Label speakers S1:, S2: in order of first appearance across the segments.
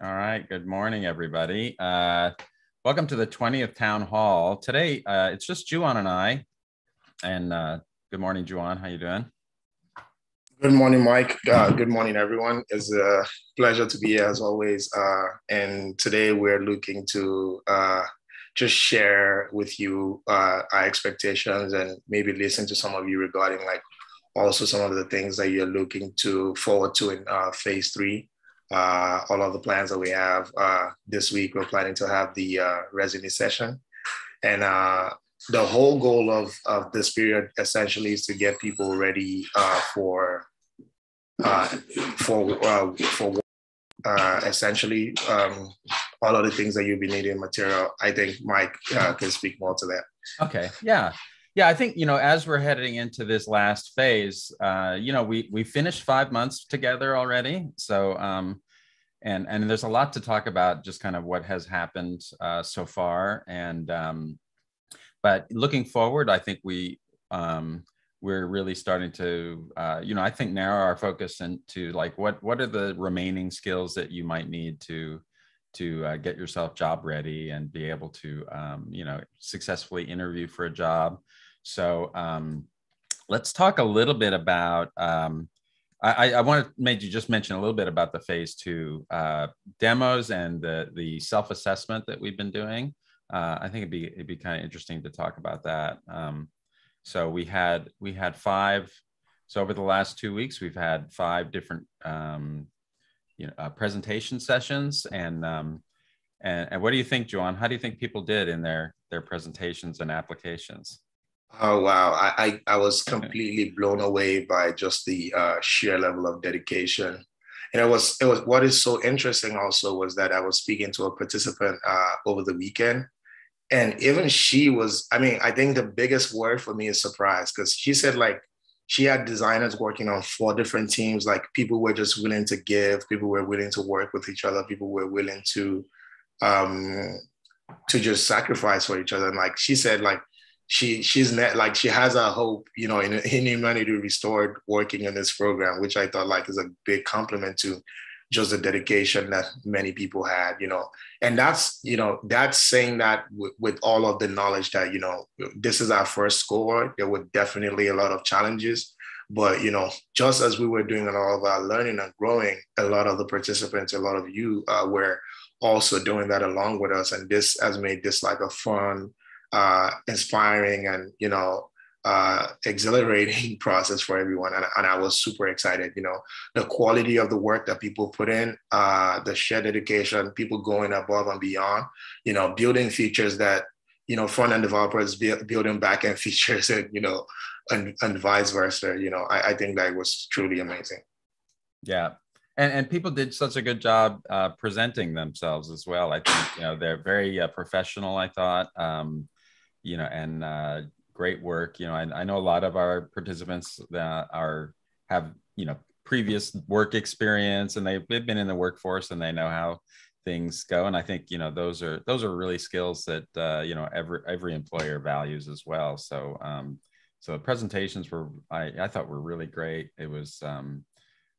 S1: All right. Good morning, everybody. Welcome to the 20th Town Hall. Today, it's just Juan and I. And good morning, Juan. How you doing?
S2: Good morning, Mike. Good morning, everyone. It's a pleasure to be here as always. And today we're looking to just share with you our expectations and maybe listen to some of you regarding like also some of the things that you're looking to forward to in phase three. All of the plans that we have this week, we're planning to have the resume session. And the whole goal of this period essentially is to get people ready uh, for essentially all of the things that you'll be needing material. I think Mike can speak more to that.
S1: Okay. Yeah. Yeah. I think, as we're heading into this last phase, we finished 5 months together already. So, and there's a lot to talk about, just kind of what has happened so far. But looking forward, I think we're really starting to, I think narrow our focus into like what are the remaining skills that you might need to get yourself job ready and be able to, successfully interview for a job. So let's talk a little bit about. I want to maybe just mention a little bit about the phase two demos and the self-assessment that we've been doing. I think it'd be kind of interesting to talk about that. So we had five. So over the last 2 weeks, we've had five different presentation sessions. And what do you think, Joan? How do you think people did in their presentations and applications?
S2: Oh wow! I was completely blown away by just the sheer level of dedication, and it was what is so interesting also was that I was speaking to a participant over the weekend. And even she was, I mean, I think the biggest word for me is surprise because she said like she had designers working on four different teams. Like people were just willing to give, people were willing to work with each other, people were willing um, to just sacrifice for each other. And like she said, like she's net like she has a hope, in humanity restored working in this program, which I thought like is a big compliment to just the dedication that many people had. And that's saying that with all of the knowledge that, this is our first cohort. There were definitely a lot of challenges, but, just as we were doing a lot of our learning and growing, a lot of the participants, a lot of you were also doing that along with us. And this has made this like a fun, inspiring and, exhilarating process for everyone. And I was super excited, the quality of the work that people put in, the shared dedication, people going above and beyond, building features that, front-end developers building back-end features and vice versa. I think that was truly amazing.
S1: Yeah. And people did such a good job presenting themselves as well. I think, they're very professional, I thought, and great work. I know a lot of our participants that have previous work experience, and they've been in the workforce and they know how things go. And I think those are really skills that every employer values as well. So so presentations were I thought were really great. It was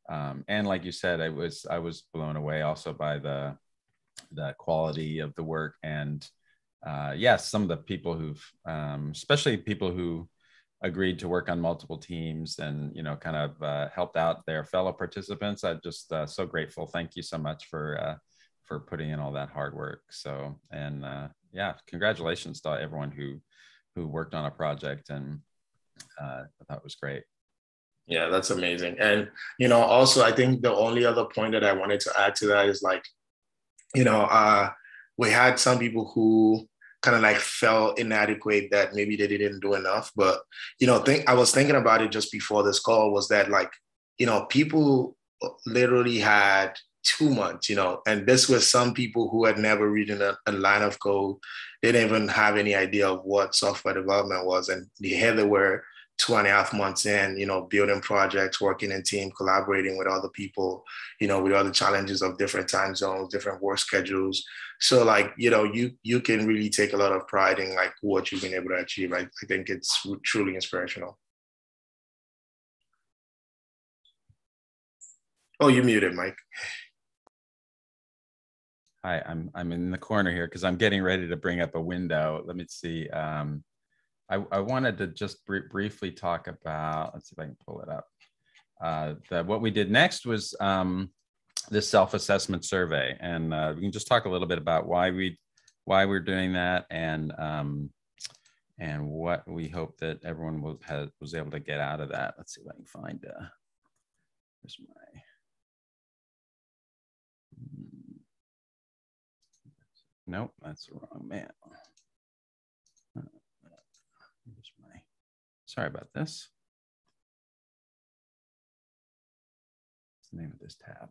S1: and like you said, I was blown away also by the quality of the work. And yes, some of the people who've, especially people who agreed to work on multiple teams and, kind of helped out their fellow participants. I'm just so grateful. Thank you so much for putting in all that hard work. So, and yeah, congratulations to everyone who worked on a project, and I thought it was great.
S2: Yeah, that's amazing. And, also, I think the only other point that I wanted to add to that is like, we had some people who kind of like felt inadequate that maybe they didn't do enough. But, I was thinking about it just before this call was that like, people literally had 2 months, and this was some people who had never written a line of code. They didn't even have any idea of what software development was. And here they were 2.5 months in, building projects, working in team, collaborating with other people, with all the challenges of different time zones, different work schedules. So like, you can really take a lot of pride in like what you've been able to achieve. I think it's truly inspirational. Oh, you muted, Mike.
S1: Hi, I'm in the corner here because I'm getting ready to bring up a window. Let me see. I wanted to just briefly talk about, let's see if I can pull it up. What we did next was this self-assessment survey, and we can just talk a little bit about why we're doing that, and what we hope that everyone was able to get out of that. Let's see if I can find. Where's my? Nope, that's the wrong man. Sorry about this. What's the name of this tab?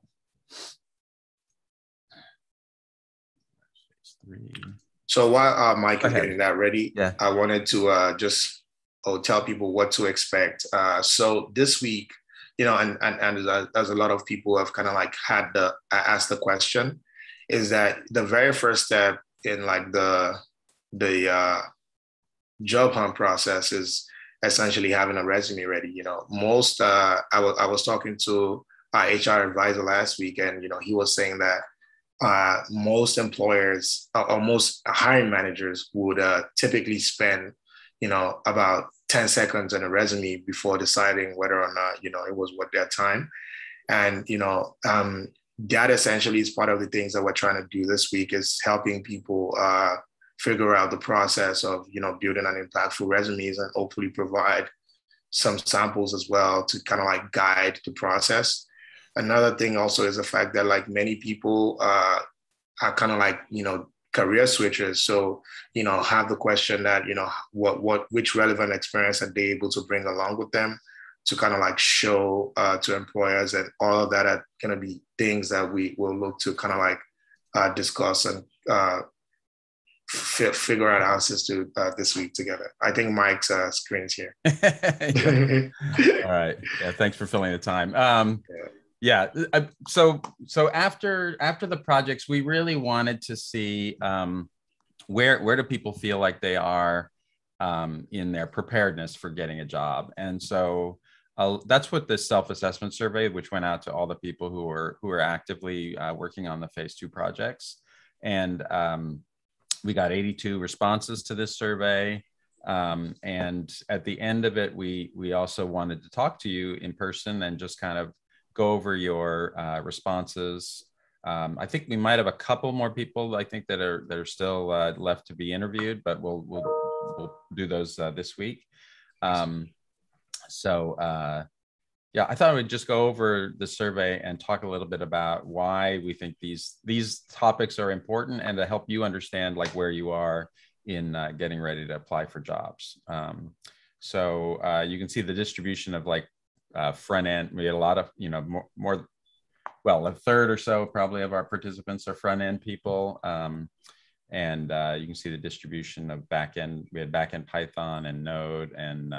S2: So while Mike is getting that ready, I wanted to just tell people what to expect. So this week, you know, and as a lot of people have kind of like asked the question, is that the very first step in like the job hunt process is essentially having a resume ready. You know, most I was talking to our HR advisor last week, and you know, he was saying that most employers or most hiring managers would typically spend, you know, about 10 seconds on a resume before deciding whether or not, you know, it was worth their time. And, you know, that essentially is part of the things that we're trying to do this week, is helping people figure out the process of, you know, building an impactful resumes, and hopefully provide some samples as well to kind of like guide the process. Another thing also is the fact that like many people are kind of like, you know, career switchers. So, you know, have the question that, you know, which relevant experience are they able to bring along with them to kind of like show to employers, and all of that are going to be things that we will look to kind of like discuss and figure out answers to this week together. I think Mike's screen's here.
S1: All right. Yeah. Thanks for filling the time. So after the projects, we really wanted to see where do people feel like they are in their preparedness for getting a job. And so that's what this self-assessment survey, which went out to all the people who are actively working on the phase 2 projects. And we got 82 responses to this survey. And at the end of it, we also wanted to talk to you in person and just kind of go over your responses. I think we might have a couple more people, I think, that are still left to be interviewed, but we'll do those this week. Yeah, I thought I would just go over the survey and talk a little bit about why we think these topics are important, and to help you understand like where you are in getting ready to apply for jobs. You can see the distribution of like front end. We had a lot of, you know, well, a third or so probably of our participants are front end people. And you can see the distribution of back end. We had back end Python and Node, and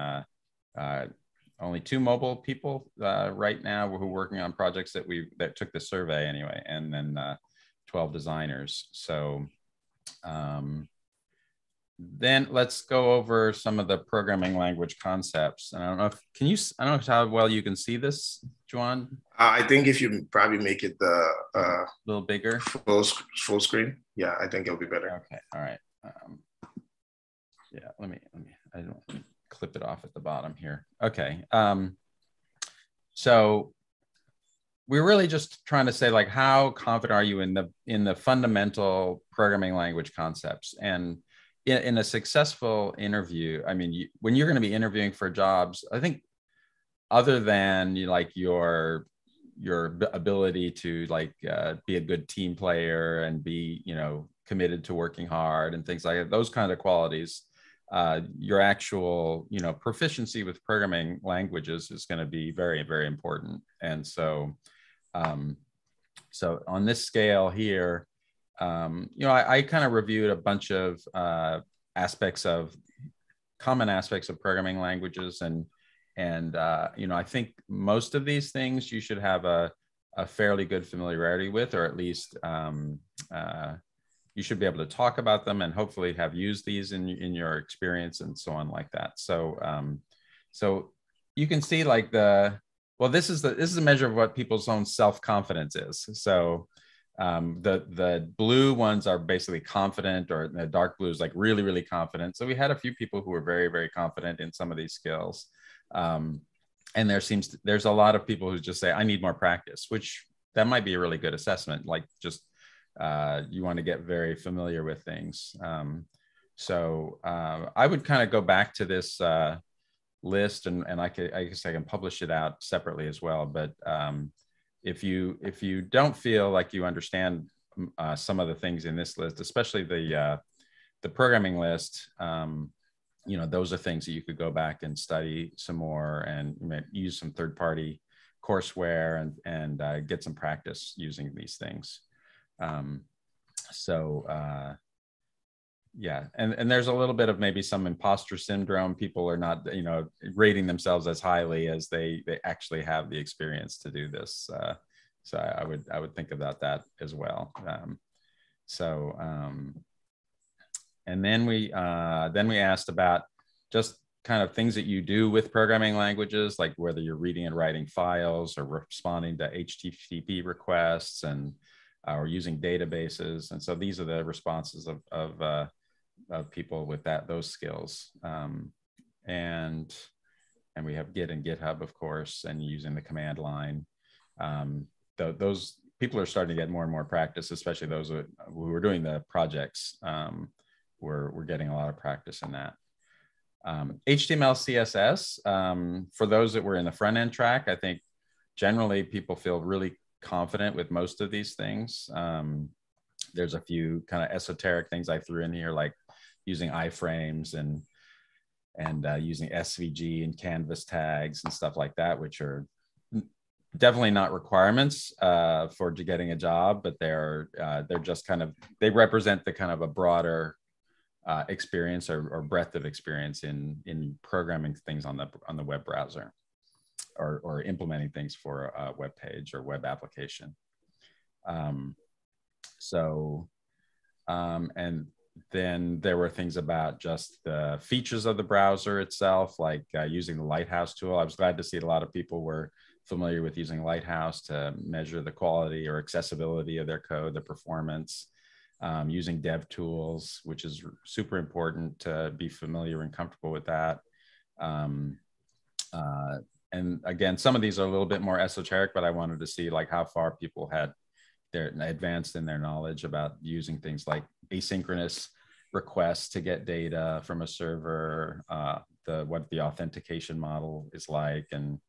S1: only 2 mobile people right now who are working on projects that took the survey anyway, and then 12 designers. So then let's go over some of the programming language concepts. And I don't know how well you can see this, Juan.
S2: I think if you probably make it
S1: a little bigger,
S2: full screen. Yeah, I think it'll be better.
S1: Okay. All right. Yeah. Let me. I don't clip it off at the bottom here. Okay. So we're really just trying to say, like, how confident are you in the fundamental programming language concepts? And in a successful interview, I mean, when you're going to be interviewing for jobs, I think other than your ability to be a good team player and be, you know, committed to working hard and things like that, those kind of qualities, your actual, you know, proficiency with programming languages is going to be very, very important. And so, so on this scale here, you know, I kind of reviewed a bunch of common aspects of programming languages, and you know, I think most of these things you should have a fairly good familiarity with, or at least you should be able to talk about them and hopefully have used these in your experience and so on like that. So so you can see like this is a measure of what people's own self-confidence is. So The blue ones are basically confident, or the dark blue is like really, really confident. So we had a few people who were very, very confident in some of these skills. And there's a lot of people who just say, I need more practice, which that might be a really good assessment. Like just you want to get very familiar with things. So I would kind of go back to this list, and I guess I can publish it out separately as well. But if you don't feel like you understand some of the things in this list, especially the programming list, those are things that you could go back and study some more, and use some third-party courseware and get some practice using these things. Yeah, and there's a little bit of maybe some imposter syndrome. People are not, rating themselves as highly as they actually have the experience to do this. So I would think about that as well. And then we asked about just kind of things that you do with programming languages, like whether you're reading and writing files or responding to HTTP requests and or using databases. And so these are the responses of people with those skills. And we have Git and GitHub, of course, and using the command line. Those people are starting to get more and more practice, especially those who were doing the projects. We're getting a lot of practice in that. HTML, CSS, for those that were in the front end track, I think generally people feel really confident with most of these things. There's a few kind of esoteric things I threw in here, like using iframes and using SVG and canvas tags and stuff like that, which are definitely not requirements for getting a job, but they're just kind of, they represent the kind of a broader experience or breadth of experience in programming things on the web browser, or implementing things for a web page or web application. And then there were things about just the features of the browser itself, like using the Lighthouse tool. I was glad to see a lot of people were familiar with using Lighthouse to measure the quality or accessibility of their code, the performance, using dev tools, which is super important to be familiar and comfortable with that. And again, some of these are a little bit more esoteric, but I wanted to see like how far people had advanced in their knowledge about using things like asynchronous requests to get data from a server, what the authentication model is like, and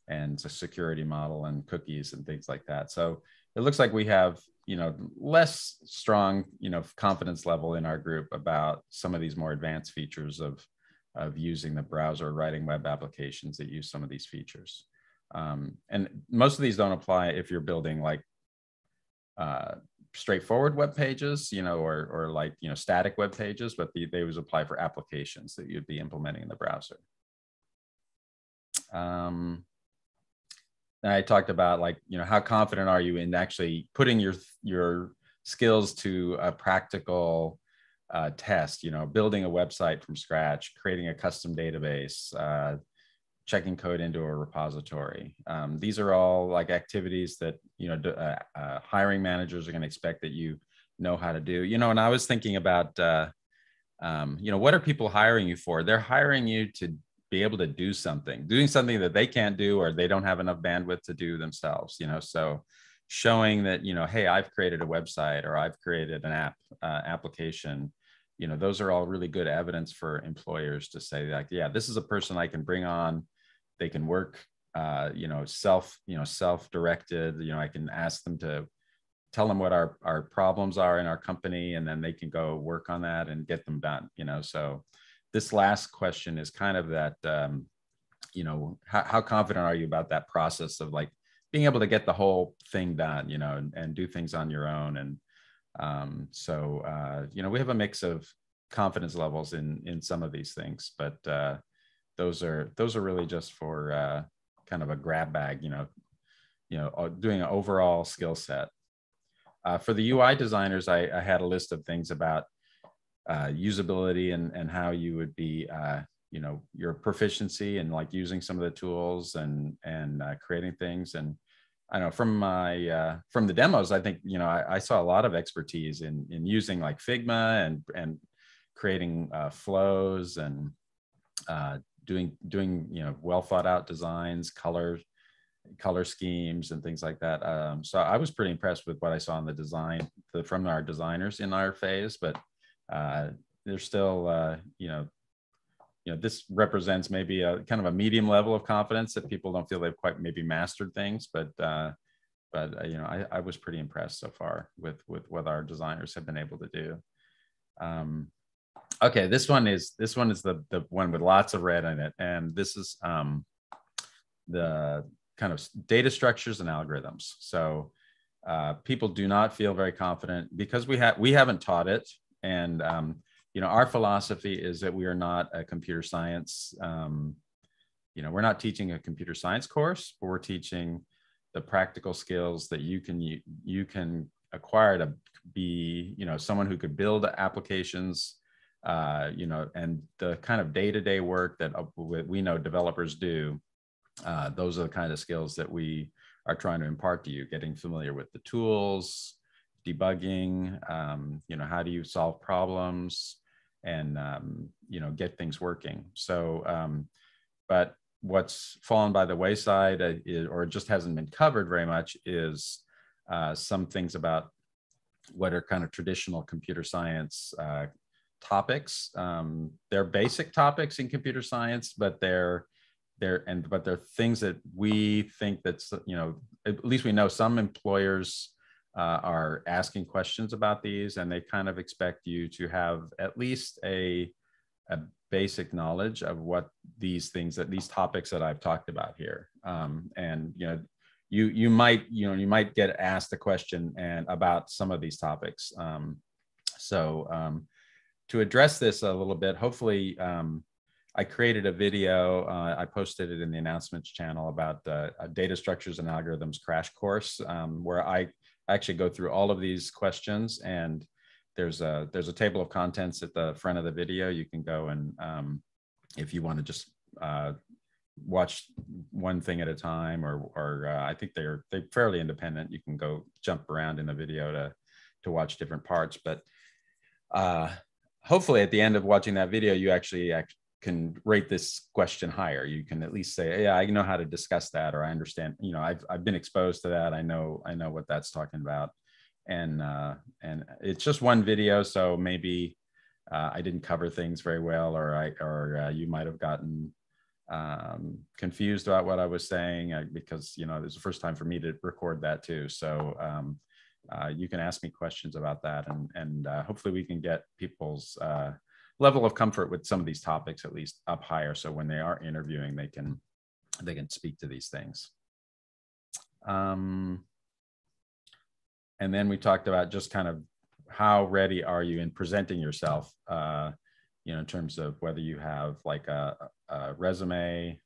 S1: the security model and cookies and things like that. So it looks like we have, less strong, confidence level in our group about some of these more advanced features of using the browser, writing web applications that use some of these features. And most of these don't apply if you're building like straightforward web pages, or like, static web pages, but they always apply for applications that you'd be implementing in the browser. And I talked about like, how confident are you in actually putting your skills to a practical test, building a website from scratch, creating a custom database, checking code into a repository. These are all like activities that, hiring managers are going to expect that you know how to do, and I was thinking about, what are people hiring you for? They're hiring you to be able to doing something that they can't do, or they don't have enough bandwidth to do themselves, so showing that, hey, I've created a website, or I've created an application, those are all really good evidence for employers to say like, yeah, this is a person I can bring on. They can work, self-directed, I can ask them to tell them what our problems are in our company, and then they can go work on that and get them done, so this last question is kind of that, how confident are you about that process of like being able to get the whole thing done, and do things on your own. And we have a mix of confidence levels in some of these things, but those are really just for kind of a grab bag, doing an overall skill set. For the UI designers, I had a list of things about usability and how you would be, your proficiency and like using some of the tools and creating things. And I know from the demos, I think, I saw a lot of expertise in using like Figma and creating flows and doing well thought out designs, color schemes and things like that. So I was pretty impressed with what I saw in the design from our designers in our phase, but there's still, this represents maybe a kind of a medium level of confidence that people don't feel they've quite maybe mastered things, but I was pretty impressed so far with what our designers have been able to do. Okay, this one is the one with lots of red in it, and this is the kind of data structures and algorithms. So people do not feel very confident because we haven't taught it, and our philosophy is that we are not a computer science. We're not teaching a computer science course, but we're teaching the practical skills that you can acquire to be someone who could build applications. And the kind of day-to-day work that we know developers do. Those are the kind of skills that we are trying to impart to you, getting familiar with the tools, debugging, how do you solve problems, and, get things working. So, but what's fallen by the wayside or just hasn't been covered very much is some things about what are kind of traditional computer science topics. They're basic topics in computer science, but they're things that we think that's, at least we know some employers are asking questions about these, and they kind of expect you to have at least a basic knowledge of what these topics that I've talked about here. And you might get asked a question about some of these topics. To address this a little bit, hopefully, I created a video. I posted it in the announcements channel about a data structures and algorithms crash course, where I actually go through all of these questions. And there's a table of contents at the front of the video. You can go and if you want to just watch one thing at a time, or I think they're fairly independent. You can go jump around in the video to watch different parts, but hopefully at the end of watching that video, you actually can rate this question higher. You can at least say, yeah, I know how to discuss that, or I understand, I've been exposed to that. I know what that's talking about. And it's just one video. So maybe I didn't cover things very well, or you might've gotten confused about what I was saying, because, it was the first time for me to record that too. So you can ask me questions about that, and hopefully we can get people's level of comfort with some of these topics at least up higher, so when they are interviewing, they can speak to these things. And then we talked about just kind of how ready are you in presenting yourself, in terms of whether you have like a resume,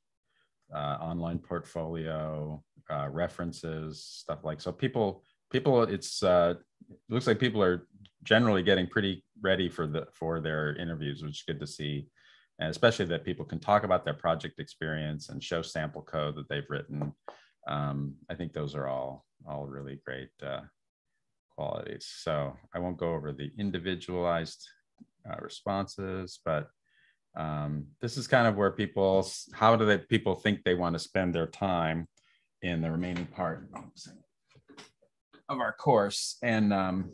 S1: online portfolio, references, stuff like. So people, it looks like people are generally getting pretty ready for their interviews, which is good to see. And especially that people can talk about their project experience and show sample code that they've written. I think those are all really great qualities. So I won't go over the individualized responses, but this is kind of where how do people think they want to spend their time in the remaining part of our course. And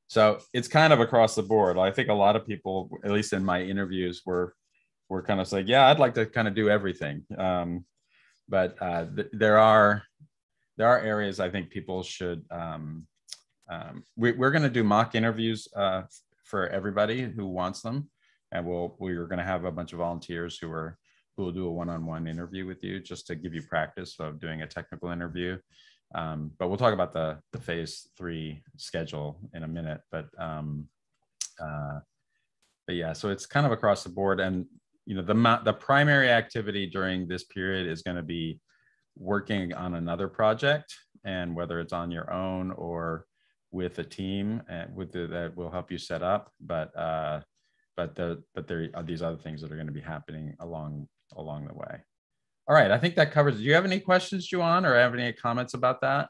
S1: so it's kind of across the board. I think a lot of people, at least in my interviews, were kind of saying, yeah, I'd like to kind of do everything. But there are areas I think people should, we're going to do mock interviews for everybody who wants them. And we're going to have a bunch of volunteers who will do a one-on-one interview with you, just to give you practice of doing a technical interview. But we'll talk about the phase 3 schedule in a minute. But yeah, so it's kind of across the board. And the primary activity during this period is going to be working on another project, and whether it's on your own or with a team that will help you set up. But there are these other things that are going to be happening along the way. All right, I think that covers it. Do you have any questions, Juan, or have any comments about that?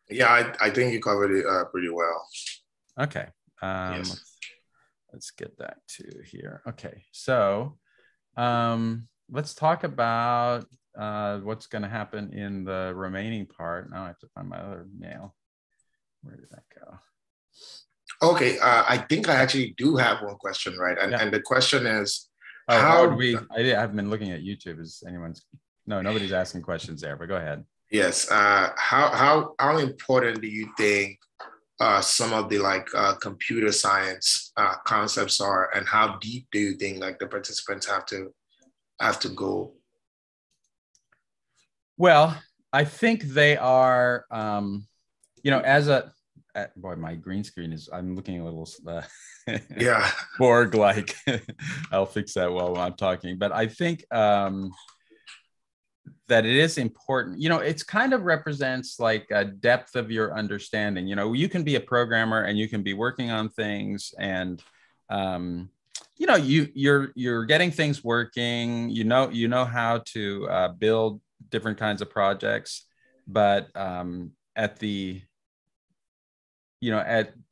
S2: Yeah, I think you covered it pretty well.
S1: Okay.
S2: Yes.
S1: Let's get that to here. Okay, so let's talk about what's going to happen in the remaining part. Now I have to find my other mail. Where did that go?
S2: Okay, I think I actually do have one question, right? And the question is,
S1: how do
S2: how?
S1: we? I haven't been looking at YouTube. Is anyone's? No, nobody's asking questions there. But go ahead.
S2: Yes. How important do you think some of the computer science concepts are, and how deep do you think like the participants have to go?
S1: Well, I think they are. As a boy, my green screen is. I'm looking a little.
S2: Yeah.
S1: Borg like. I'll fix that while I'm talking. But I think. That it is important, it's kind of represents like a depth of your understanding. You can be a programmer and you can be working on things, and you're getting things working, how to build different kinds of projects, but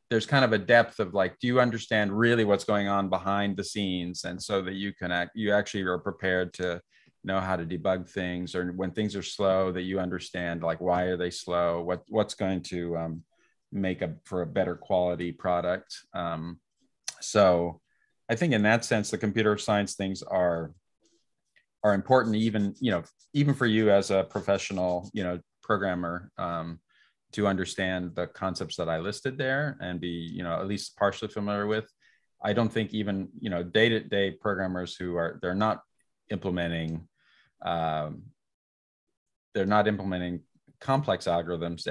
S1: there's kind of a depth of like, do you understand really what's going on behind the scenes, and so that you actually are prepared to know how to debug things, or when things are slow, that you understand like why are they slow, what's going to make for a better quality product. So I think in that sense, the computer science things are important, even for you as a professional programmer, to understand the concepts that I listed there and be at least partially familiar with. I don't think even day-to-day programmers they're not implementing complex algorithms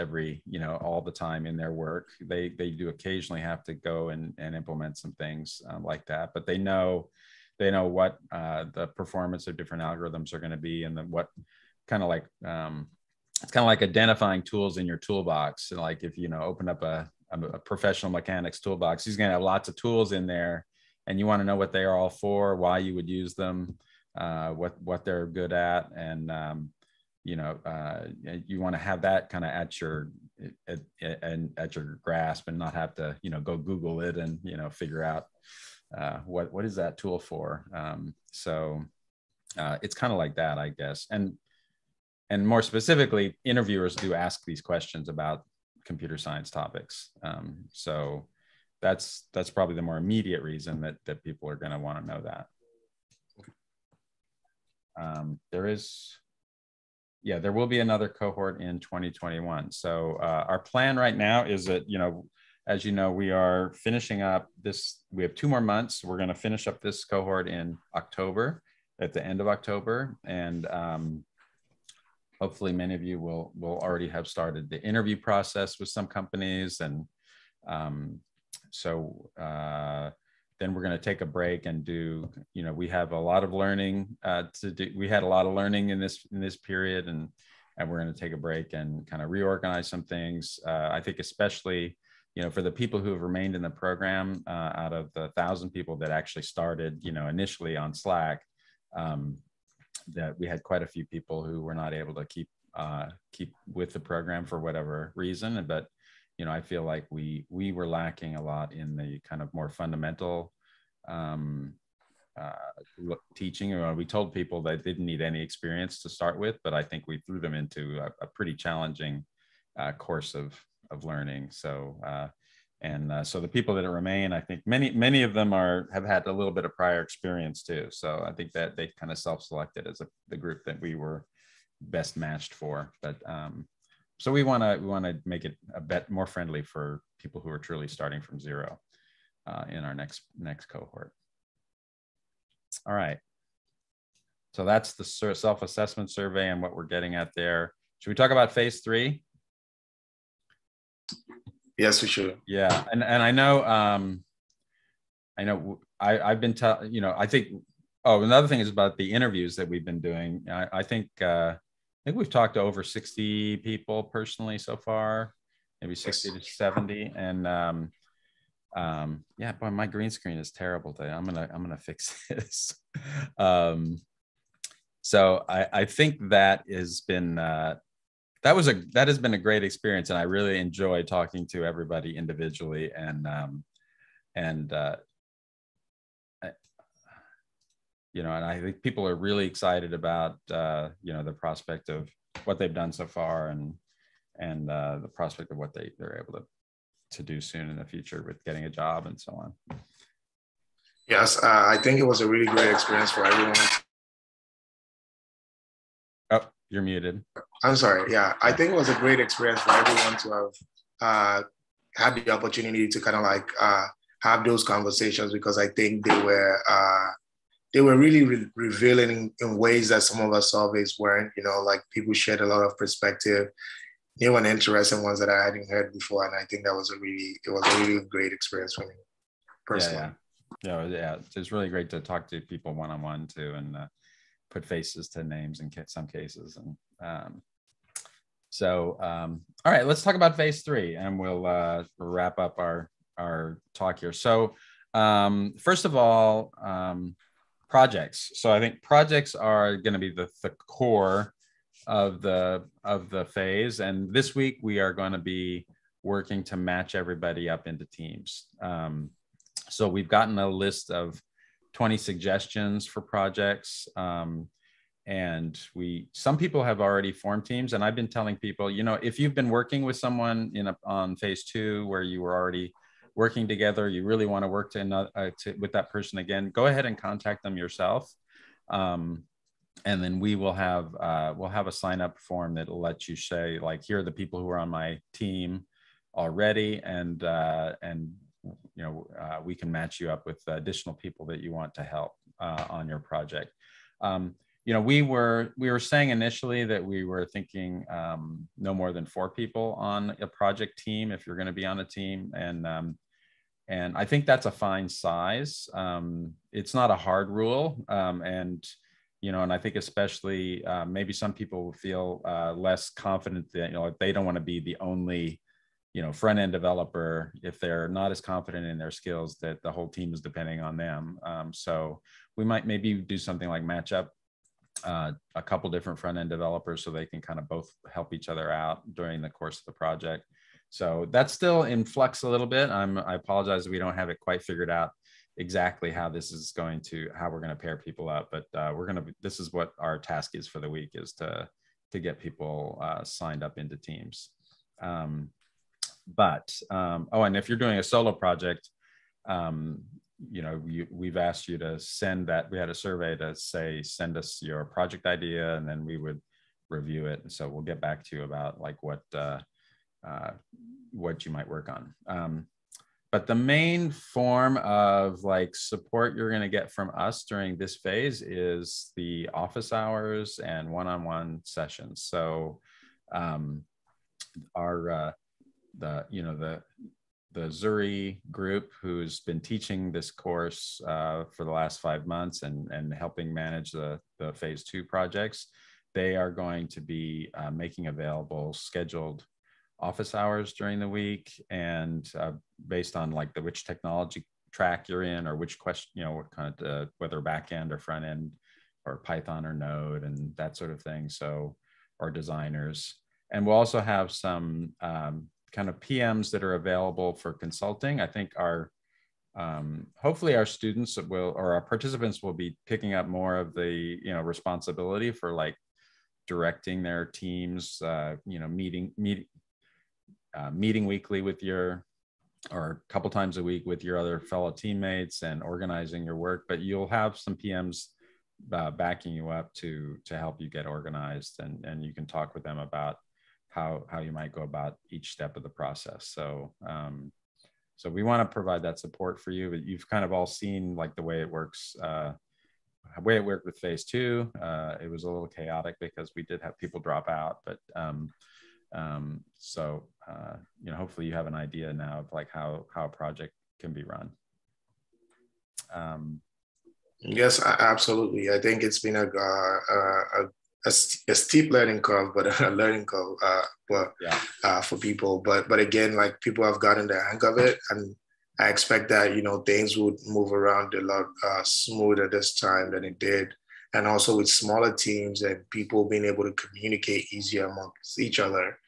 S1: all the time in their work. They do occasionally have to go and implement some things like that, but they know what the performance of different algorithms are going to be, and then what kind of like it's kind of like identifying tools in your toolbox. And like if open up a professional mechanics toolbox, he's going to have lots of tools in there, and you want to know what they are all for, why you would use them, what they're good at, and you want to have that kind of at your grasp, and not have to go Google it and figure out what is that tool for. So it's kind of like that, I guess. And more specifically, interviewers do ask these questions about computer science topics. So that's probably the more immediate reason that people are going to want to know that. There will be another cohort in 2021. So our plan right now is that, as we are finishing up this. We have 2 more months. We're going to finish up this cohort in October, at the end of October. And hopefully many of you will already have started the interview process with some companies. And then we're going to take a break and do, we have a lot of learning to do. We had a lot of learning in this period, and we're going to take a break and kind of reorganize some things. I think especially, for the people who have remained in the program, out of the 1,000 people that actually started, initially on Slack, that we had quite a few people who were not able to keep with the program for whatever reason. But I feel like we were lacking a lot in the kind of more fundamental teaching. We told people that they didn't need any experience to start with, but I think we threw them into a pretty challenging course of learning. So so the people that remain, I think many of them have had a little bit of prior experience too. So I think that they kind of self-selected as the group that we were best matched for. But so we want to make it a bit more friendly for people who are truly starting from zero in our next cohort. All right. So that's the self-assessment survey and what we're getting at there. Should we talk about phase 3?
S2: Yes, we should.
S1: Yeah, and I know I've been I think. Oh, another thing is about the interviews that we've been doing. I think we've talked to over 60 people personally so far, maybe 60 to 70. And yeah, boy, my green screen is terrible today. I'm gonna fix this. So I think that has been that has been a great experience, and I really enjoy talking to everybody individually, and you know, and I think people are really excited about you know, the prospect of what they've done so far, and the prospect of what they're able to do soon in the future with getting a job and so on.
S2: Yes, I think it was a really great experience for everyone.
S1: Oh, you're muted.
S2: I'm sorry. Yeah, I think it was a great experience for everyone to have had the opportunity to kind of like have those conversations, because I think they were really revealing in ways that some of our surveys weren't. You know, like people shared a lot of perspective, new and interesting ones that I hadn't heard before, and I think that was a really great experience for me personally.
S1: Yeah. It's really great to talk to people one-on-one too, and put faces to names in some cases. And all right, let's talk about phase 3, and we'll wrap up our talk here. So first of all, projects. So I think projects are going to be the core of the phase, and this week we are going to be working to match everybody up into teams. So we've gotten a list of 20 suggestions for projects, and some people have already formed teams, and I've been telling people, you know, if you've been working with someone on phase 2 where you were already working together, you really want to work with that person again, go ahead and contact them yourself, and then we'll have a sign up form that'll let you say, like, here are the people who are on my team already, and you know, we can match you up with additional people that you want to help on your project. You know, we were saying initially that we were thinking no more than 4 people on a project team if you're going to be on a team, and I think that's a fine size. It's not a hard rule, and you know, and I think especially maybe some people feel less confident that, you know, they don't want to be the only, you know, front end developer if they're not as confident in their skills that the whole team is depending on them. So we might maybe do something like match up a couple different front end developers so they can kind of both help each other out during the course of the project. So that's still in flux a little bit. I apologize that we don't have it quite figured out exactly how we're going to pair people up, but this is what our task is for the week, is to get people signed up into teams. And if you're doing a solo project, you know, we've asked you to send that. We had a survey to say, send us your project idea, and then we would review it. And so we'll get back to you about like what you might work on. But the main form of like support you're going to get from us during this phase is the office hours and one-on-one sessions. So the Zuri group, who's been teaching this course for the last 5 months and helping manage the phase 2 projects, they are going to be making available scheduled office hours during the week, and based on like which technology track you're in, or which question, you know, what kind of whether back end or front end or Python or Node and that sort of thing. So, or designers. And we'll also have some kind of PMs that are available for consulting. I think hopefully our students or our participants will be picking up more of the, you know, responsibility for like directing their teams, you know, meeting weekly with or a couple times a week with your other fellow teammates and organizing your work. But you'll have some PMs backing you up to help you get organized, and you can talk with them about how you might go about each step of the process. So so we want to provide that support for you. But you've kind of all seen like the way it works. The way it worked with phase 2, it was a little chaotic because we did have people drop out, but you know, hopefully you have an idea now of like how a project can be run.
S2: Yes, absolutely. I think it's been a steep learning curve, but a learning curve for people. But again, like people have gotten the hang of it, and I expect that, you know, things would move around a lot smoother this time than it did. and also with smaller teams and people being able to communicate easier amongst each other,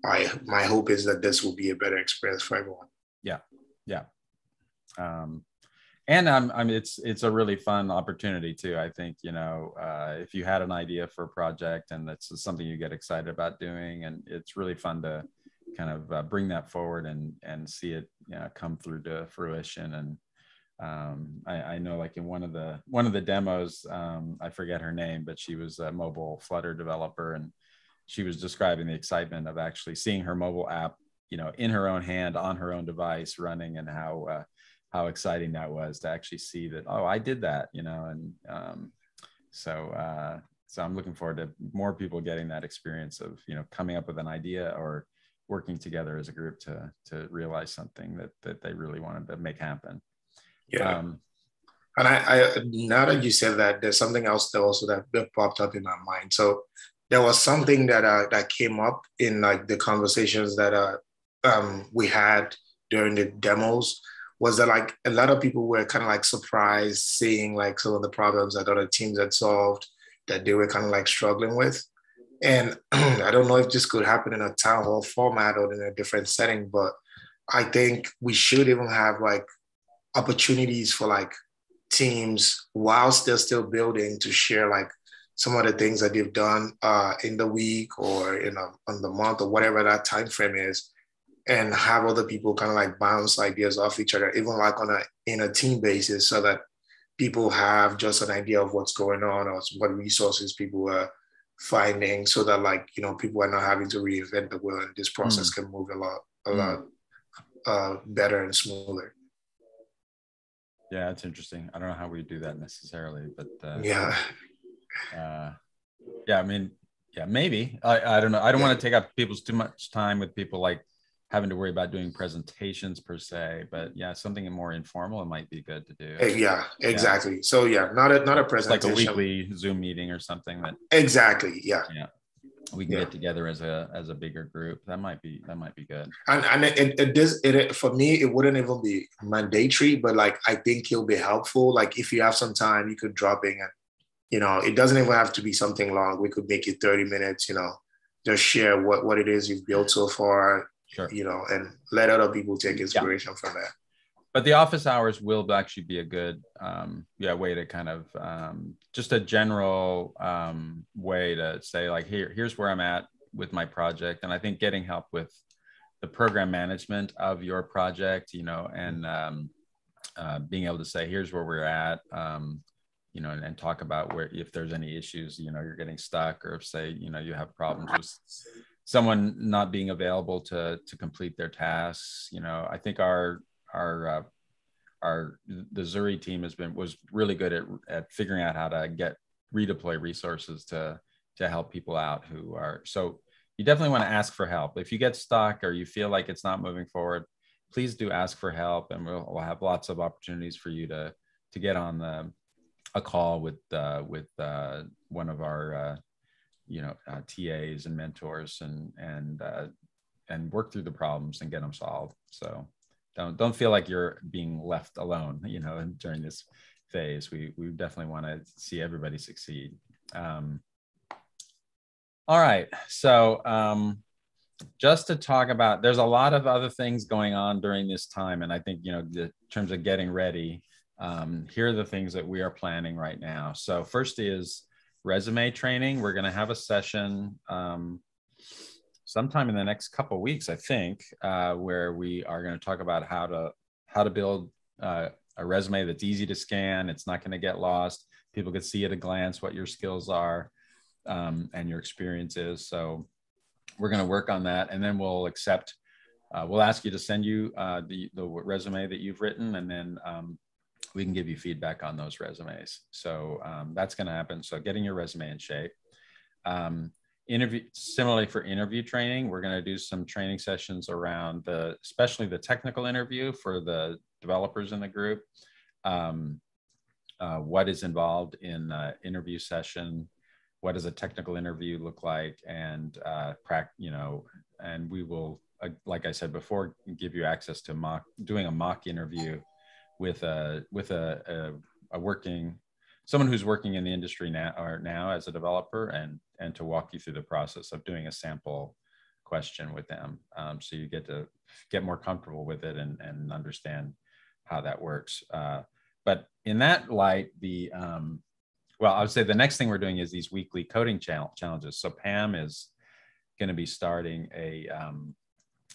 S2: my hope is that this will be a better experience for everyone.
S1: Yeah. Yeah. And I mean, it's a really fun opportunity too. I think, if you had an idea for a project and that's something you get excited about doing, and it's really fun to kind of bring that forward and see it come through to fruition. And I know, like in one of the demos, I forget her name, but she was a mobile Flutter developer, and she was describing the excitement of actually seeing her mobile app, in her own hand on her own device running, and how exciting that was to actually see that, oh, I did that, and so I'm looking forward to more people getting that experience of, coming up with an idea or working together as a group to realize something that they really wanted to make happen.
S2: Yeah. And I now that you said that, there's something else that popped up in my mind. So there was something that came up in like the conversations that we had during the demos, was that like a lot of people were kind of like surprised seeing like some of the problems that other teams had solved that they were kind of like struggling with. And I don't know if this could happen in a town hall format or in a different setting, but I think we should even have like opportunities for like teams whilst they're still building to share like some of the things that they've done in the week or on the month or whatever that time frame is, and have other people kind of like bounce ideas off each other, even like in a team basis, so that people have just an idea of what's going on or what resources people are finding, so that like, people are not having to reinvent the wheel, and this process can move a lot better and smoother.
S1: Yeah, it's interesting. I don't know how we do that necessarily, but
S2: yeah,
S1: I mean, yeah, maybe. I don't know. I don't want to take up people's too much time with people like having to worry about doing presentations per se, but yeah, something more informal, it might be good to do.
S2: Yeah, exactly. Yeah. So yeah, not a presentation.
S1: Like a weekly Zoom meeting or something that.
S2: Exactly. Yeah.
S1: Yeah. We can get together as a bigger group. That might be good.
S2: And for me, it wouldn't even be mandatory, but like I think it'll be helpful. Like if you have some time, you could drop in, and it doesn't even have to be something long. We could make it 30 minutes. Just share what it is you've built so far.
S1: Sure.
S2: And let other people take inspiration from that.
S1: But the office hours will actually be a good way to kind of just a general way to say like, here's where I'm at with my project. And I think getting help with the program management of your project, and being able to say, here's where we're at, and talk about where, if there's any issues, you're getting stuck, or if say, you have problems with someone not being available to complete their tasks. I think the Zuri team was really good at figuring out how to redeploy resources to help people out who are. So you definitely want to ask for help. If you get stuck or you feel like it's not moving forward, please do ask for help, and we'll have lots of opportunities for you to get on a call with one of our TAs and mentors, and work through the problems and get them solved. So don't feel like you're being left alone, during this phase. We definitely want to see everybody succeed. All right. So just to talk about, there's a lot of other things going on during this time. And I think, in terms of getting ready, here are the things that we are planning right now. So first is resume training. We're going to have a session sometime in the next couple of weeks, I think, where we are going to talk about how to build a resume that's easy to scan. It's not going to get lost. People can see at a glance what your skills are and your experience is. So we're going to work on that, and then we'll ask you to send you the resume that you've written, and then we can give you feedback on those resumes. So that's going to happen. So getting your resume in shape. Similarly for interview training, we're going to do some training sessions around especially the technical interview for the developers in the group. What is involved in an interview session? What does a technical interview look like? And and we will, like I said before, give you access to doing a mock interview with a working someone who's working in the industry now as a developer, and to walk you through the process of doing a sample question with them. So you get more comfortable with it and understand how that works. But in that light, well, I would say the next thing we're doing is these weekly coding challenges. So Pam is going to be starting a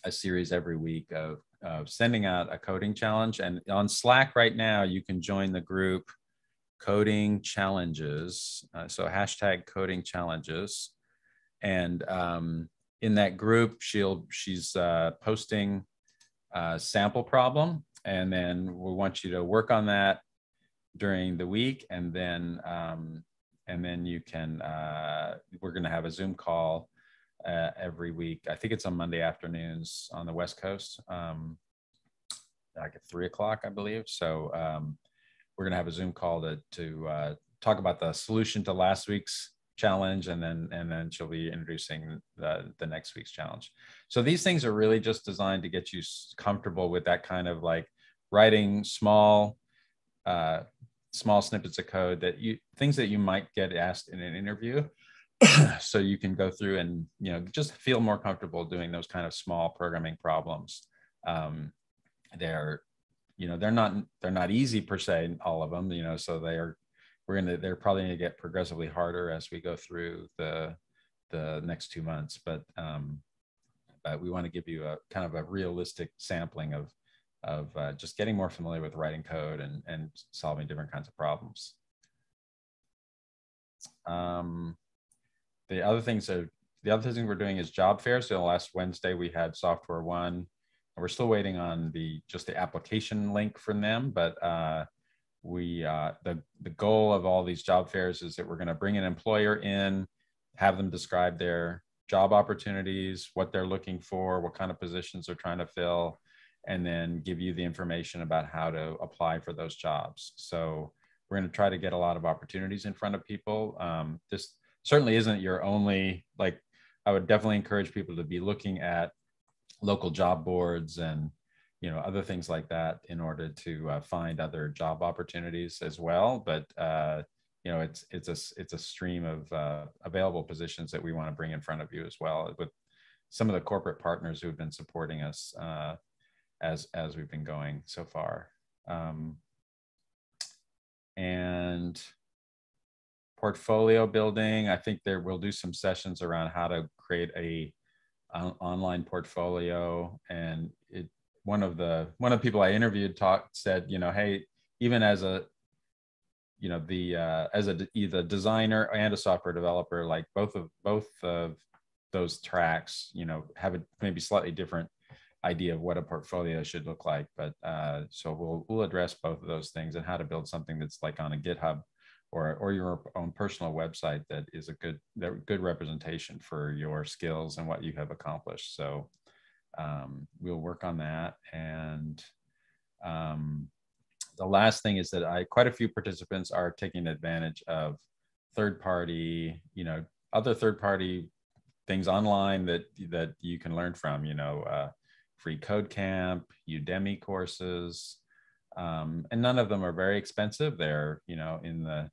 S1: series every week of sending out a coding challenge. And on Slack right now, you can join the group Coding Challenges. So hashtag Coding Challenges. And in that group, she's posting a sample problem. And then we want you to work on that during the week. And then you can, we're going to have a Zoom call every week. I think it's on Monday afternoons on the West Coast, like at 3 o'clock, I believe. So we're going to have a Zoom call to talk about the solution to last week's challenge, and then she'll be introducing the next week's challenge. So these things are really just designed to get you comfortable with that kind of like writing small snippets of code, things that you might get asked in an interview. So you can go through and just feel more comfortable doing those kind of small programming problems. They're not easy per se, all of them. So they're probably going to get progressively harder as we go through the next 2 months. But we want to give you a kind of a realistic sampling of just getting more familiar with writing code and solving different kinds of problems. The other thing we're doing is job fairs. So last Wednesday we had Software One, and we're still waiting on the application link from them. But the goal of all these job fairs is that we're going to bring an employer in, have them describe their job opportunities, what they're looking for, what kind of positions they're trying to fill, and then give you the information about how to apply for those jobs. So we're going to try to get a lot of opportunities in front of people. This certainly isn't your only, I would definitely encourage people to be looking at local job boards and other things like that in order to find other job opportunities as well. But it's a stream of available positions that we want to bring in front of you as well, with some of the corporate partners who have been supporting us as we've been going so far. And portfolio building, I think we'll do some sessions around how to create an online portfolio. And one of the people I interviewed said, hey, even as either designer and a software developer, like both of those tracks, have a maybe slightly different idea of what a portfolio should look like. But so we'll address both of those things and how to build something that's like on a GitHub or your own personal website that is a good representation for your skills and what you have accomplished. So we'll work on that. And the last thing is that quite a few participants are taking advantage of third-party, other third-party things online that you can learn from, free code camp, Udemy courses, and none of them are very expensive. They're, in the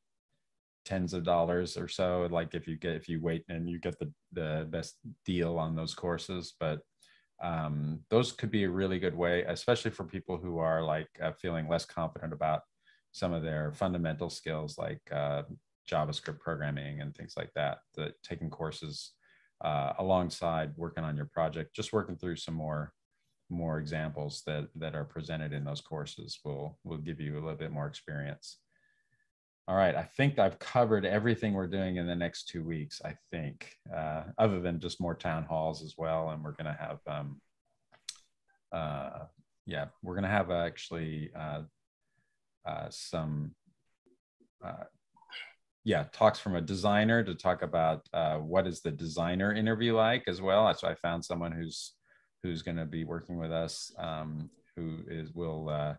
S1: tens of dollars or so, like if you wait and you get the best deal on those courses. But those could be a really good way, especially for people who are feeling less confident about some of their fundamental skills, like JavaScript programming and things like that, taking courses alongside working on your project, just working through some more examples that are presented in those courses will give you a little bit more experience. All right, I think I've covered everything we're doing in the next 2 weeks, I think, other than just more town halls as well. And we're going to have, we're going to have actually some, talks from a designer to talk about what is the designer interview like as well. So I found someone who's going to be working with us, will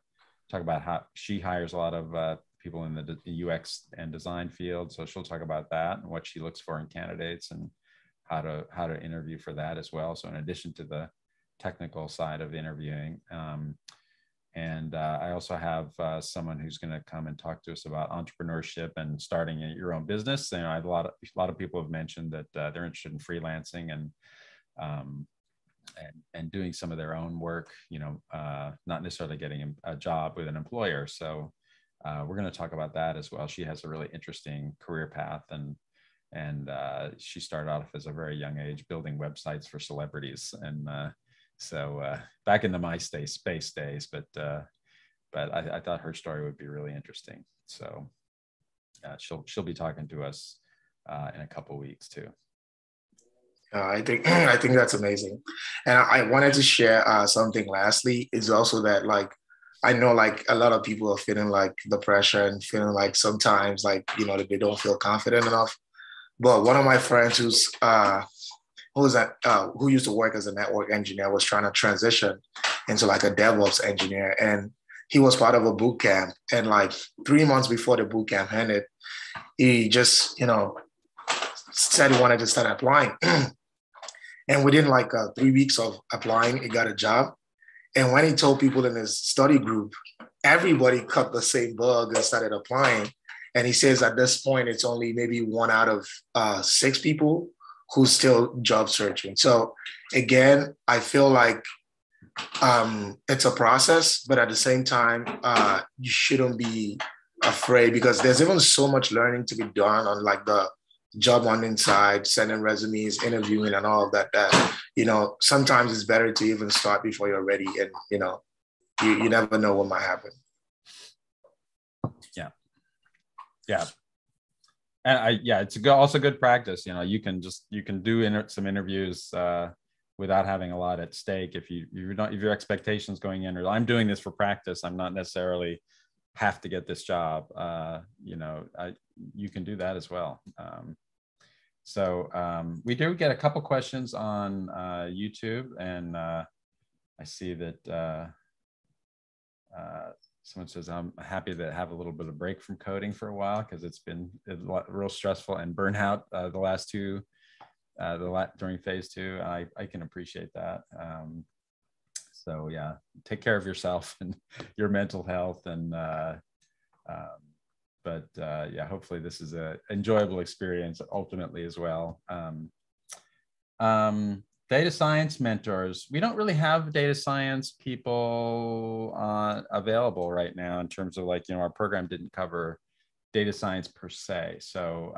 S1: talk about how she hires a lot of people in the UX and design field. So she'll talk about that and what she looks for in candidates and how to interview for that as well. So in addition to the technical side of interviewing, And I also have someone who's going to come and talk to us about entrepreneurship and starting your own business. You know, a lot of people have mentioned that they're interested in freelancing um, and doing some of their own work. You know, not necessarily getting a job with an employer. So we're going to talk about that as well. She has a really interesting career path, and she started off as a very young age building websites for celebrities, and so back in the MySpace space days, but I thought her story would be really interesting. So she'll be talking to us in a couple weeks too.
S2: I think I think that's amazing, and I wanted to share something. Lastly, is also that like I know like a lot of people are feeling like the pressure and feeling like sometimes like they don't feel confident enough. But one of my friends who used to work as a network engineer was trying to transition into like a DevOps engineer, and he was part of a boot camp. And like 3 months before the boot camp ended, he just said he wanted to start applying. And within like 3 weeks of applying, he got a job. And when he told people in his study group, everybody cut the same bug and started applying. And he says at this point, it's only maybe 1 out of 6 people who's still job searching. So again, I feel like it's a process, but at the same time, you shouldn't be afraid, because there's even so much learning to be done on like the job hunting side, sending resumes, interviewing, and all of that. That sometimes it's better to even start before you're ready, and you never know what might happen.
S1: Yeah. And it's also good practice. You can do some interviews without having a lot at stake. If your expectations going in, or I'm doing this for practice, I'm not necessarily have to get this job. You can do that as well. So we do get a couple questions on YouTube, and I see that someone says, I'm happy to have a little bit of break from coding for a while, because it's been real stressful and burnout the last two, during phase 2. I can appreciate that. So yeah, take care of yourself and your mental health. And hopefully this is an enjoyable experience ultimately as well. Data science mentors. We don't really have data science people available right now, in terms of like, our program didn't cover data science per se. So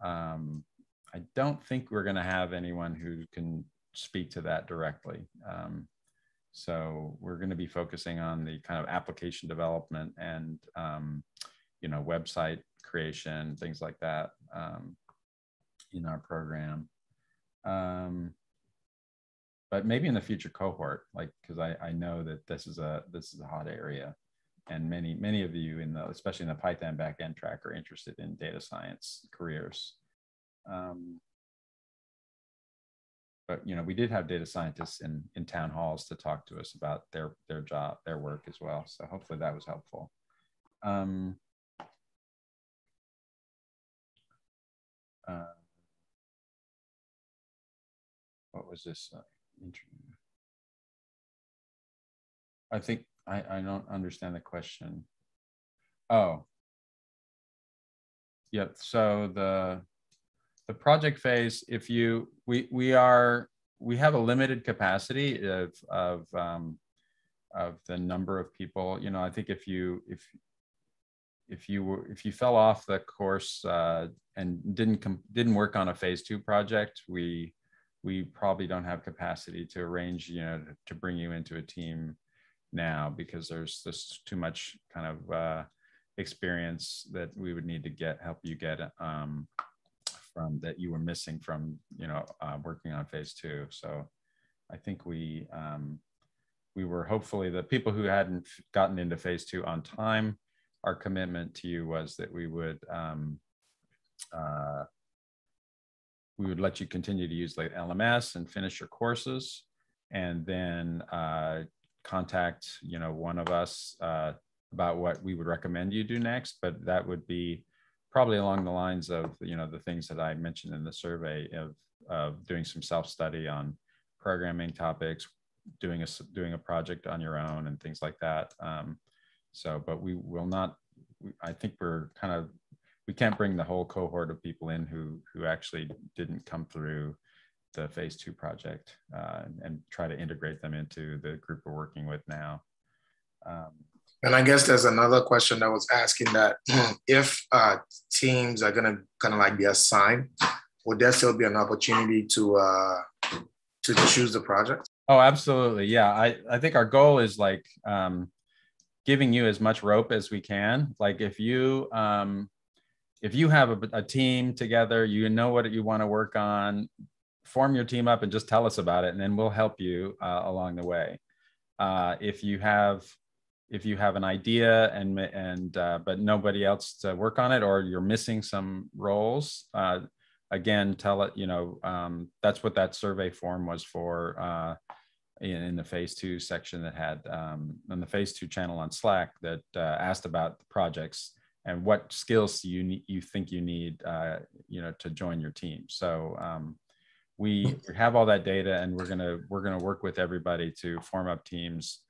S1: I don't think we're going to have anyone who can speak to that directly. So we're going to be focusing on the kind of application development and, website creation, things like that in our program. But maybe in the future cohort, because I know that this is a hot area, and many of you especially in the Python backend track are interested in data science careers. But we did have data scientists in town halls to talk to us about their job, their work as well. So hopefully that was helpful. What was this? I think I don't understand the question. Oh, yeah. So the project phase, we have a limited capacity of the number of people. I think if you fell off the course and didn't work on a phase 2 project, we probably don't have capacity to arrange, to bring you into a team now, because there's too much kind of experience that we would need to help you get from that you were missing from, working on phase 2. So I think we were hopefully the people who hadn't gotten into phase 2 on time. Our commitment to you was that we would let you continue to use the LMS and finish your courses, and then contact one of us about what we would recommend you do next. But that would be probably along the lines of the things that I mentioned in the survey of doing some self-study on programming topics, doing a project on your own and things like that. So, but we will not. I think we can't bring the whole cohort of people in who actually didn't come through the phase 2 project and try to integrate them into the group we're working with now.
S2: And I guess there's another question that was asking that if teams are going to kind of like be assigned, would there still be an opportunity to choose the project?
S1: Oh, absolutely. Yeah. I think our goal is like giving you as much rope as we can. Like if you have a team together, you know what you want to work on, form your team up and just tell us about it, and then we'll help you along the way. If you have an idea but nobody else to work on it, or you're missing some roles, again, tell it. That's what that survey form was for. In the phase 2 section that had on the phase 2 channel on Slack that asked about the projects and what skills you think you need to join your team. So we have all that data, and we're gonna work with everybody to form up teams.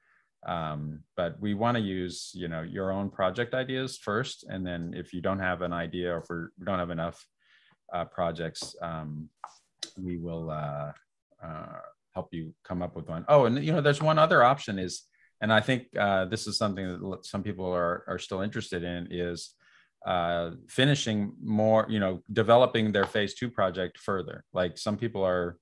S1: But we want to use your own project ideas first, and then if you don't have an idea, or if we don't have enough projects, we will help you come up with one. Oh, and there's one other option is, and I think this is something that some people are still interested in, is finishing more, developing their phase 2 project further. Like some people are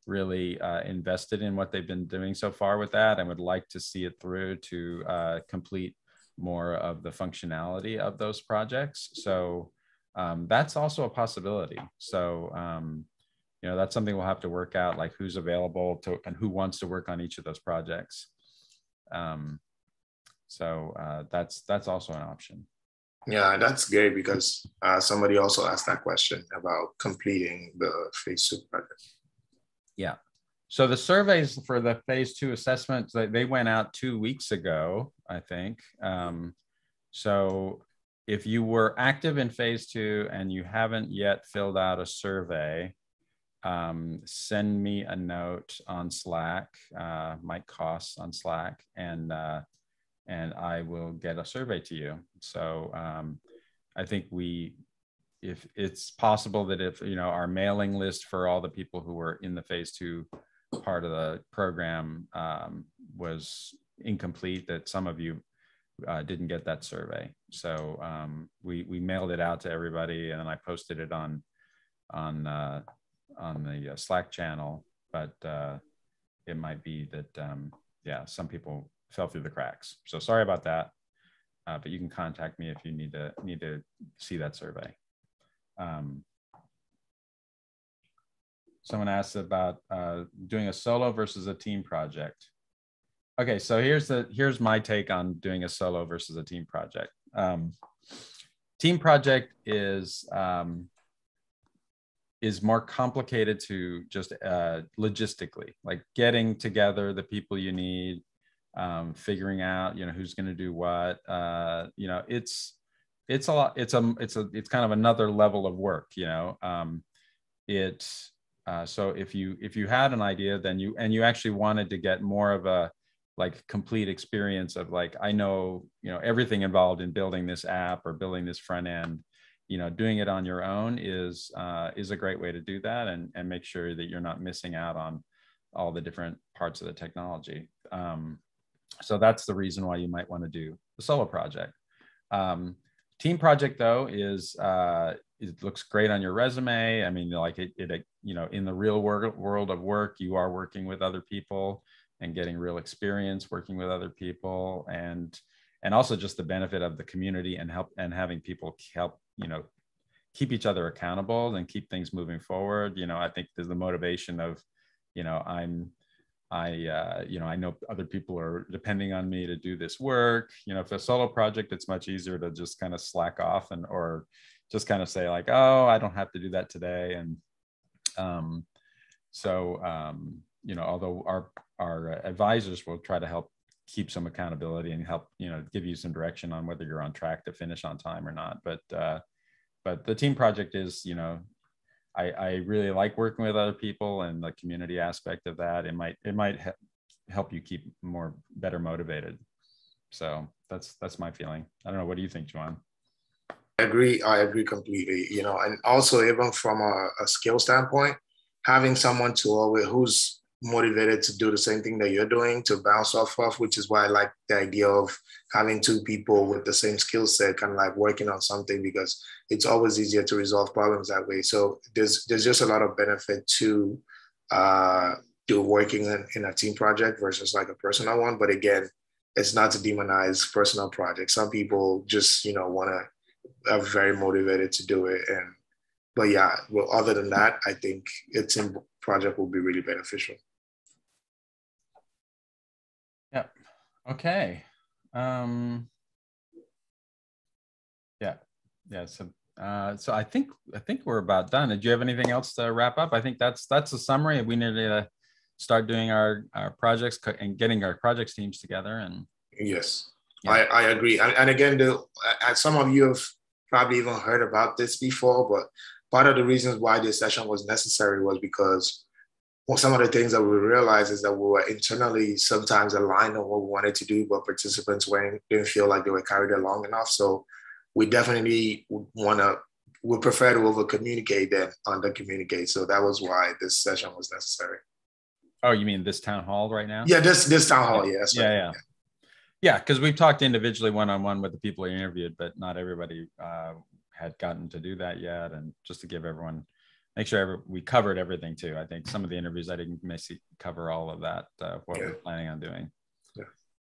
S1: really invested in what they've been doing so far with that and would like to see it through to complete more of the functionality of those projects. So that's also a possibility. So that's something we'll have to work out, like who's available to and who wants to work on each of those projects. So that's also an option.
S2: Yeah, that's great, because somebody also asked that question about completing the phase 2 project.
S1: Yeah. So the surveys for the phase 2 assessments, they went out 2 weeks ago, I think. So if you were active in phase 2 and you haven't yet filled out a survey, send me a note on Slack, Mike Koss on Slack, and I will get a survey to you. So I think if it's possible that if our mailing list for all the people who were in the phase 2 part of the program was incomplete, that some of you didn't get that survey. So we mailed it out to everybody, and then I posted it on the Slack channel, but it might be that some people fell through the cracks. So sorry about that, but you can contact me if you need to see that survey. Someone asked about doing a solo versus a team project. Okay, so here's my take on doing a solo versus a team project. Team project is more complicated to just logistically, like getting together the people you need, figuring out who's going to do what. It's a lot. It's kind of another level of work. So if you had an idea, then you actually wanted to get more of a complete experience of I know everything involved in building this app or building this front end. Doing it on your own is a great way to do that and make sure that you're not missing out on all the different parts of the technology. So that's the reason why you might want to do the solo project. Team project, though, it looks great on your resume. I mean, in the real world of work, you are working with other people and getting real experience working with other people, and also just the benefit of the community and having people help keep each other accountable and keep things moving forward. I think there's the motivation of I know other people are depending on me to do this work. If a solo project, it's much easier to just kind of slack off or just kind of say oh, I don't have to do that today. And although our advisors will try to help keep some accountability and help give you some direction on whether you're on track to finish on time or not. But the team project is I really like working with other people and the community aspect of that. It might help you keep better motivated. So that's my feeling. I don't know. What do you think, Juan?
S2: I agree completely. You know, and also even from a skill standpoint, having someone to always who's motivated to do the same thing that you're doing to bounce off of, which is why I like the idea of having two people with the same skill set, kind of like working on something, because it's always easier to resolve problems that way. So there's just a lot of benefit to do working in a team project versus like a personal one. But again, it's not to demonize personal projects. Some people just, you know, want to are very motivated to do it. But yeah, well, other than that, I think a team project will be really beneficial.
S1: Yeah. Okay. Yeah. So I think we're about done. Did you have anything else to wrap up? I think that's a summary. We need to start doing our projects and getting our projects teams together. And
S2: yes,
S1: yeah.
S2: I agree. And again, some of you have probably even heard about this before, but part of the reasons why this session was necessary was because some of the things that we realized is that we were internally sometimes aligned on what we wanted to do, but participants didn't feel like they were carried along enough. So we definitely we prefer to over communicate than under communicate. So that was why this session was necessary.
S1: Oh, you mean this town hall right now?
S2: Yeah, this town hall. Yeah, that's right.
S1: Yeah, because we've talked individually one-on-one with the people we interviewed, but not everybody had gotten to do that yet. And just to give everyone, make sure we covered everything too. I think some of the interviews I didn't cover all of that, what we're planning on doing.
S2: Yeah.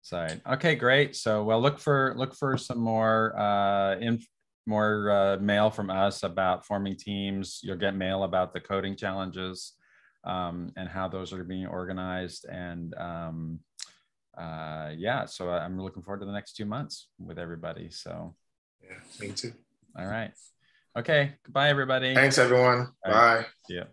S1: So, okay, great. So, well, look for some more mail from us about forming teams. You'll get mail about the coding challenges and how those are being organized. And yeah, so I'm looking forward to the next 2 months with everybody. So
S2: yeah, me too.
S1: All right. Okay. Goodbye, everybody.
S2: Thanks, everyone. Bye.
S1: Yeah.